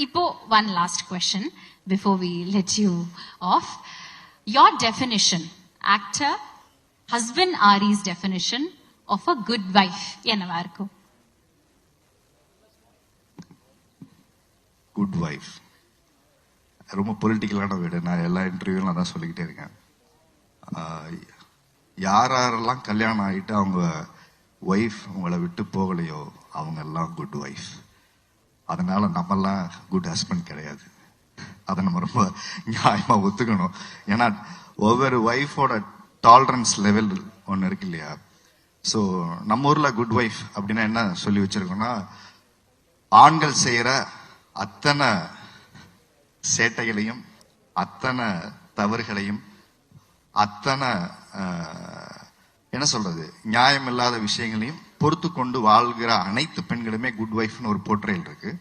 Ipo, one last question before we let you off. Your definition, actor, husband Ari's definition of a good wife, என்னவா இருக்கும்? Good wife ரொம்ப பொலிட்டிக்கலான வீடு. நான் எல்லா இன்டர்வியூலும் அதான் சொல்லிக்கிட்டே இருக்கேன். யாரெல்லாம் கல்யாணம் ஆகிட்டு அவங்க ஒய்ஃப் உங்களை விட்டு போகலையோ அவங்க எல்லாம் குட் ஒய்ஃப். அதனால நம்மெல்லாம் குட் ஹஸ்பண்ட் கிடையாது. அதை நம்ம ரொம்ப நியாயமா ஒத்துக்கணும். ஏன்னா ஒவ்வொரு ஒய்ஃபோட டாலரன்ஸ் லெவல் ஒன்று இருக்கு இல்லையா? ஸோ நம்ம ஊர்ல குட் ஒய்ஃப் அப்படின்னா என்ன சொல்லி வச்சிருக்கோம்னா, ஆண்கள் செய்யற அத்தனை சேட்டைகளையும் அத்தனை தவறுகளையும் அத்தனை என்ன சொல்றது நியாயம் இல்லாத விஷயங்களையும் பொறுத்து கொண்டு வாழ்கிற அனைத்து பெண்களுமே குட் ஒய்ஃப்னு ஒரு போர்ட்ரேல் இருக்கு.